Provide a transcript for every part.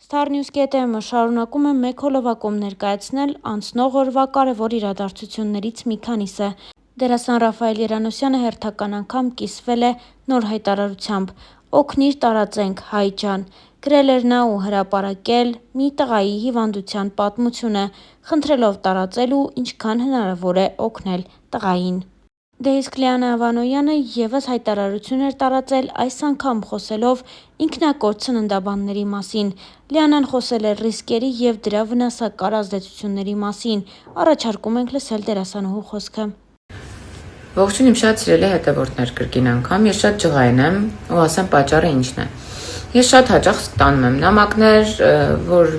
Star News.am-ը շարունակում է մեկ հոլովակում ներկայացնել անցնող օրվա կարևոր իրադարձություններից մի քանիսը։ Դերասան Ռաֆայել Երանոսյանը հերթական անգամ կիսվել է նոր հայտարարությամբ. «Օգնիր տարածենք, հայ ջան», գրել էր նա ու հրապարակել մի տղայի հիվանդության պատմությունը, խնդրելով տարածել ու ինչքան հնարավոր է օգնել տղային։ Դե իսկ Լիանա Ավանոյանը ևս հայտարարություն էր տարածել, այս անգամ խոսելով ինքնակոչ ծննդաբանների մասին։ Լիանան խոսել է ռիսկերի և դրա վնասակար ազդեցությունների մասին։ Առաջարկում ենք լսել դերասանուհու խոսքը։ Ողջույն իմ շատ սիրելի հետևորդներ, կրկին անգամ ես շատ ջղայն եմ ու ասեմ պատճառը ինչն է։ Ես շատ հաճախ ստանում եմ նամակներ,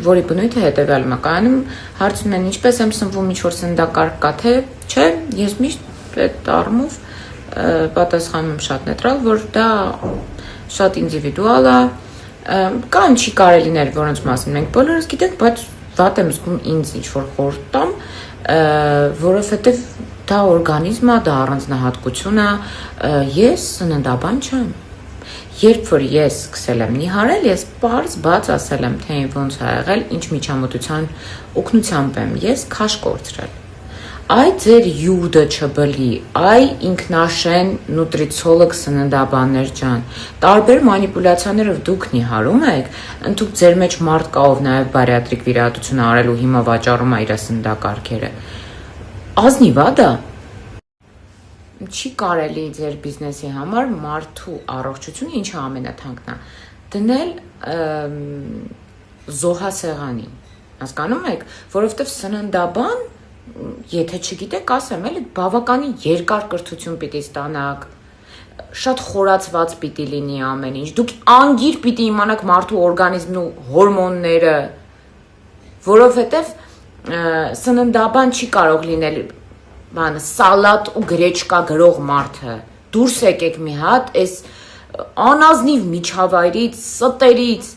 որի բնույթը հետևյալն է կայանում, հարցնում են ինչպես եմ սնվում, ինչ որ սննդակարգ կա թե չէ, ես միշտ այդ առումով պատասխանում եմ շատ նեյտրալ, որ դա շատ ինդիվիդուալ է, կան չի կարելիներ, որոնց մասին մենք բոլորս գիտենք, բայց վատ եմ զգում ինձ ինչ որ խորհուրդ տամ, որովհետև դա օրգանիզմ է, դա առանձնահատկություն է, ես սննդաբան չեմ։ Երբ որ ես սկսել եմ նիհարել, ես պարզ բաց ասել եմ, թե ոնց է եղել, ինչ միջամտության օգնությամբ եմ ես քաշ կորցրել։ Այ ձեր յուդը չբլի, այ ինքնաշեն նուտրիցիոլոգ սննդաբաններ ջան, տարբեր մանիպուլյացիաներով դուք նիհարում եք, ընդհուպ ձեր մեջ մարդ կա, ով նաև բարիատրիկ վիրահատություն արել ու հիմա վաճառում է իր սննդակարգերը։ Ազնիվ է դա։ Չի կարելի ձեր բիզնեսի համար մարդու առողջությունը ինչը ամենաթանկն է, դնել զոհասեղանին, հասկանում եք, որովհետև սննդաբան, եթե չգիտեք, ասեմ, էլի բավականին երկար կրթություն պիտի ստանաք, շատ խորացված պիտի լինի ամեն ինչ, դուք անգիր պիտի իմանաք մարդու օրգանիզմն ու հորմոնները, որովհետև սննդաբան չի կարող լինել սալատ ու գրեչկա գրող մարդը, դուրս եկեք մի հատ այս անազնիվ միջավայրից, ստերից,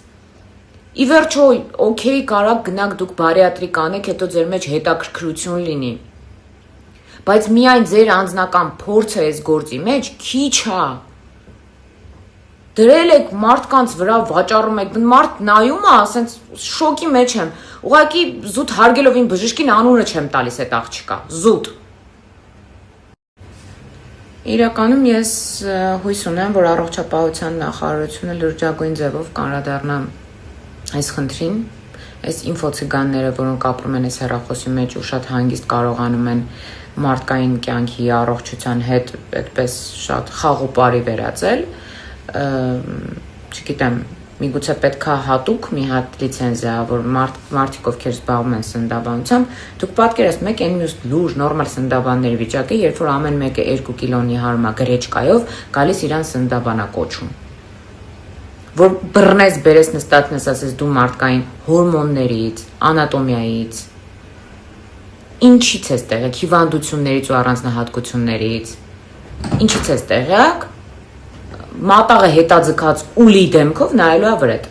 ի վերջո, օքեյ կարակ գնաք դուք բարիատրիկ անեք, հետո ձեր մեջ հետաքրքրություն լինի, բայց միայն ձեր անձնական փորձը այս գործի մեջ քիչ է, դրել եք մարդկանց վրա վաճառում եք, մարդ նայում է, ասենց շոկի մեջ եմ, ուղղակի զուտ հարգելով իմ բժշկին անունը չեմ տալիս այդ աղջկա, զուտ։ Իրականում ես հույս ունեմ, որ առողջապահության նախարարությունը լրջագույն ձևով կանրադառնա այս խնդրին, այս ինֆոցիգանները, որոնք ապրում են այս հեռախոսի մեջ ու շատ հանգիստ կարողանում են մարդկային կյանքի առողջության հետ այդպես շատ խաղոպարի վերածել, չգիտեմ, միգուցե պետքա հատուկ մի հատ լիցենզիա, որ մարդիկ ովքեր զբաղվում են սննդաբանությամբ, դուք պատկերացնում եք այն մյուս լուրջ նորմալ սննդաբանների վիճակը, երբ որ ամեն մեկը 2 կիլոնի հարմա գրեչկայով գալիս իրան սննդաբանա կոչում։ Որ բռնես, բերես նստած ասես դու մարդկային հորմոններից, անատոմիայից, ինչից ես տեղյակ, հիվանդություններից ու առանձնահատկություններից, ինչից ես տեղյակ, մատաղը հետաձգած ուլի դեմքով նայելու է վրետ։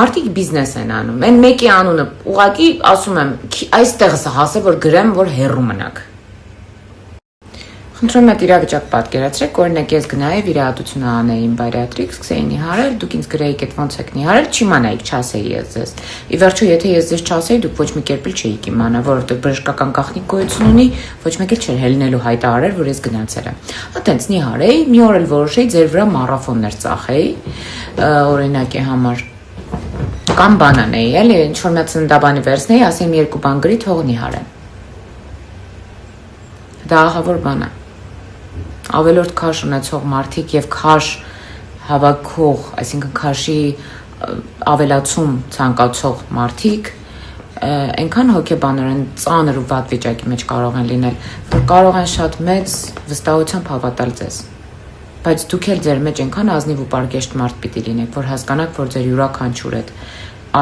Մարդիկ բիզնես են անում, են մեկի անունը, ուղղակի ասում եմ, այստեղս հասե, որ գրեմ, որ հեռու մնաք։ Խնդրում եմ իրավիճակ պատկերացրեք, օրինակ ես գնայի վիրահատությունը անեի իմ բարիատրիկ, սկսեի նիհարել, դուք ինձ գրեիք այդ ոնց եք նիհարել, չիմանայիք, չասեի ես ձեզ։ Ի վերջո, եթե ես ձեզ չասեի, դուք ոչ մի կերպ էլ չէիք իմանա, որովհետև բժշկական գաղտնիք գոյություն ունի, ոչ մեկ էլ չէր հելնելու հայտարարել, որ ես գնացել եմ։ Այդտենց նիհարեի, մի օր էլ որոշեի ձեր վրա մարաթոններ ծախեի, օրինակի համար կամ բանանեի, էլի ինչ որ մի ծննդաբանի վերցնեի, ասեի երկու բան գրի, թող նիհարեմ։ Դա ահավոր բան է։ Ավելորդ քաշ ունեցող մարդիկ եւ քաշ հավաքող, այսինքն քաշի ավելացում ցանկացող մարդիկ այնքան հոգեբանորեն ծանր ու վատ վիճակի մեջ կարող են լինել, որ կարող են շատ մեծ վստահությամբ հավատալ ձեզ։ Բայց դուք էլ ձեր մեջ այնքան ազնիվ ու պարկեշտ մարդ պիտի լինեք, որ հասկանաք, որ ձեր յուրաքանչյուր այդ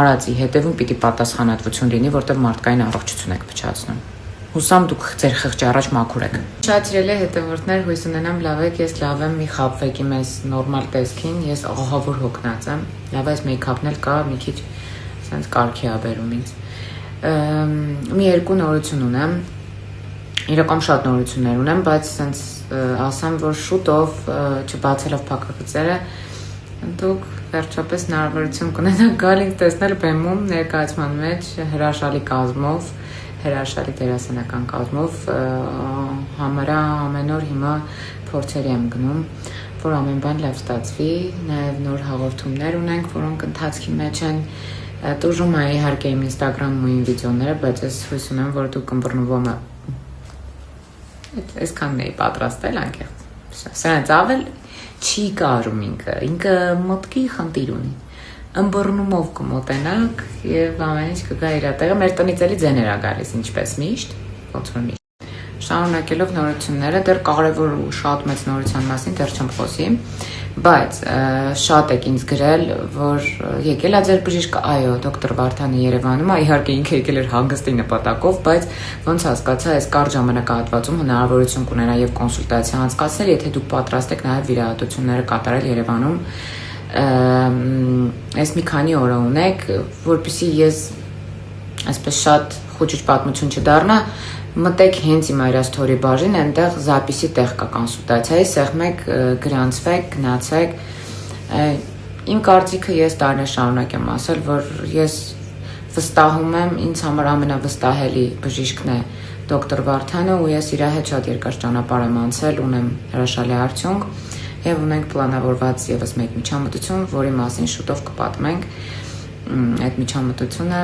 արածի հետևում պիտի պատասխանատվություն լինի, որտեղ մարդկային առողջություն եք փչացնում։ Հուսամ դուք ձեր խղճի առաջ մաքուր եք։ Շատ սիրելի հետևորդներ, հույս ունենամ լավ եք, ես լավ եմ, մի խաբվեք իմ այս նորմալ տեսքին, ես ահավոր հոգնած եմ, լավ այս մեյքափն էլ կա, մի քիչ սենց կարգի ա բերում ինձ։ Մի երկու նորություն ունեմ, իրական շատ նորություններ ունեմ, բայց սենց ասեմ, որ շուտով չբացելով փակագծերը, դուք վերջապես հնարավորություն կունենանք գալ ինձ տեսնել բեմում ներկայացման մեջ հրաշալի կազմով, հրաշալի դերասանական կազմով, համարյա ամեն օր հիմա փորձերի եմ գնում, որ ամեն բան լավ ստացվի, նաև նոր հաղորդումներ ունենք, որոնք ընթացքի մեջ են, տուժում է իհարկե իմ Instagram-ում ու իմ վիդեոները, բայց ես հույս ունեմ, որ դուք ըմբռնվում եք, այսքանն էի պատրաստել անկեղծ, սրանց ավել չի կարում ինքը մոտքի խնդիր ունի, ըմբռնումով կմոտենանք և ամեն ինչ կգա իր տեղը, մեր տնից էլի ձեներ ա գալիս, ինչպես միշտ, ոնց որ միշտ։ Շարունակելով նորությունները, դեռ կարևոր ու շատ մեծ նորության մասին դեռ չեմ խոսի, բայց շատ եք ինձ գրել, որ եկել ա ձեր բժիշկը, այո, դոկտոր Վարդանը Երևանում ա, իհարկե ինքը եկել էր հանգստի նպատակով, բայց ոնց հասկացա, այս կարճ ժամանակահատվածում հնարավորություն կունենա և կոնսուլտացիա անցկացնել, եթե դուք պատրաստ եք նաև վիրահատությունները կատարել Երևանում, այս մի քանի օր ունեք, որպեսզի ես այսպես շատ խոճուճ պատմություն չդառնա, մտեք հենց իմ այրաստորի բաժին, այնտեղ զապիսի տեղ կա կոնսուլտացիայի, սեղմեք, գրանցվեք, գնացեք, իմ կարծիքը ես տարիներ շարունակ եմ ասել, որ ես վստահում եմ, ինձ համար ամենավստահելի բժիշկն է դոկտոր Վարդանը ու ես իր հետ շատ երկար ճանապարհ եմ անցել, ունեմ հրաշալի արդյունք և ունենք պլանավորված ևս մեկ միջամտություն, որի մասին շուտով կպատմենք, այդ միջամտությունը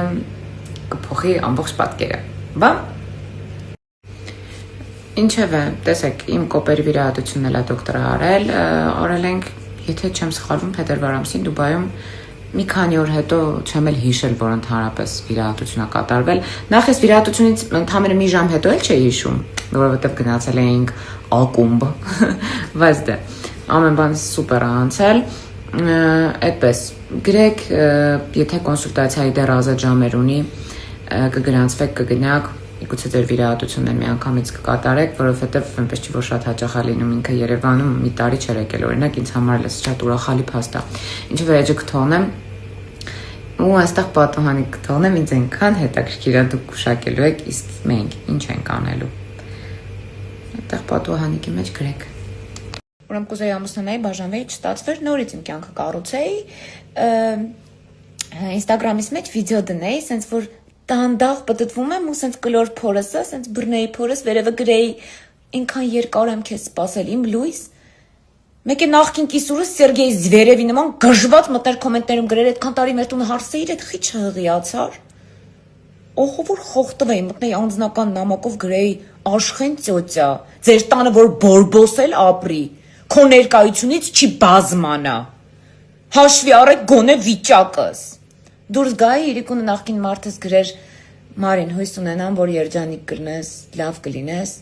կփոխի ամբողջ պատկերը, բա Ինչևէ, տեսեք, իմ կոպերի վիրահատությունն էլ է դոկտորը արել ենք, եթե չեմ սխալվում, փետրվար ամսին Դուբայում մի քանի օր հետո չեմ էլ հիշել, որ ընդհանրապես վիրահատություն է կատարվել։ Նախ ես վիրահատությունից ընդամենը մի ժամ հետո էլ չէի հիշում, որովհետև գնացել էինք ակումբ, բայց դե, ամեն բան սուպեր է անցել, այդպես, գրեք, եթե կոնսուլտացիայի դեռ ազատ ժամեր ունի, կգրանցվեք, կգնաք, Գուցե ձեր վիրահատությունն մի անգամից կկատարեք, որովհետև այնպես չի որ շատ հաճախ է լինում ինքը Երևանում մի տարի չէր եկել օրինակ ինձ համար էլ շատ ուրախալի փաստ է։ Ինչևէ էջը կթողնեմ ու այստեղ պատուհանի կթողնեմ ինձ այնքան հետաքրքիր է դուք գուշակելու եք, իսկ մենք ինչ ենք անելու։ Այդտեղ պատուհանիկի մեջ գրեք։ Ուրեմն կուզեի ամուսնանայի, բաժանվեի, չստացվեր, նորից իմ կյանքը կառուցեի, Instagram-ից մեջ վիդեո դնեի, սենց որ դանդաղ պտտվում եմ ու սենց կլոր փորս է, սենց բռնեի փորս, վերևը գրեի, ինքան երկար եմ քեզ սպասել, իմ լույս։ Մեկ է նախքին կիսուրս Սերգեյ Զվերևի նման գժված մտներ կոմենտներում գրեր, այդքան տարի մեր տունը հարսեիր, այդ խիչ հղիացար։ Օխո որ խոխտվեի, մտնեի անձնական նամակով գրեի Աշխեն ծյոծյա, ձեր տանը որ բորբոսել ապրի, քո ներկայությունից չի բազմանա։ Հաշվի առեք գոնե վիճակս։ Դուրս գայի իրիկունը նախքին մարդս գրեր Մարին հույս ունենամ, որ երջանիկ կրնես, լավ կլինես,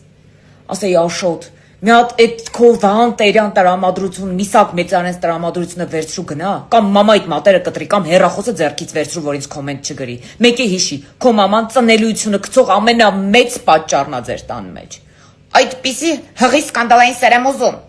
ասեի աշոտ, մի հատ էդ քո վան տերյան տրամադրություն, միսակ մեծանես տրամադրությունը վերցրու գնա, կամ մամայիդ մատերը կտրի, կամ հեռախոսը ձեռքից վերցրու, որ ինձ կոմենտ չգրի, մեկ է հիշի, քո մաման ծնելիությունը գցող ամենամեծ պատճառն է ձեր տան մեջ, այդպիսի հղի սկանդալային սեր եմ ուզում։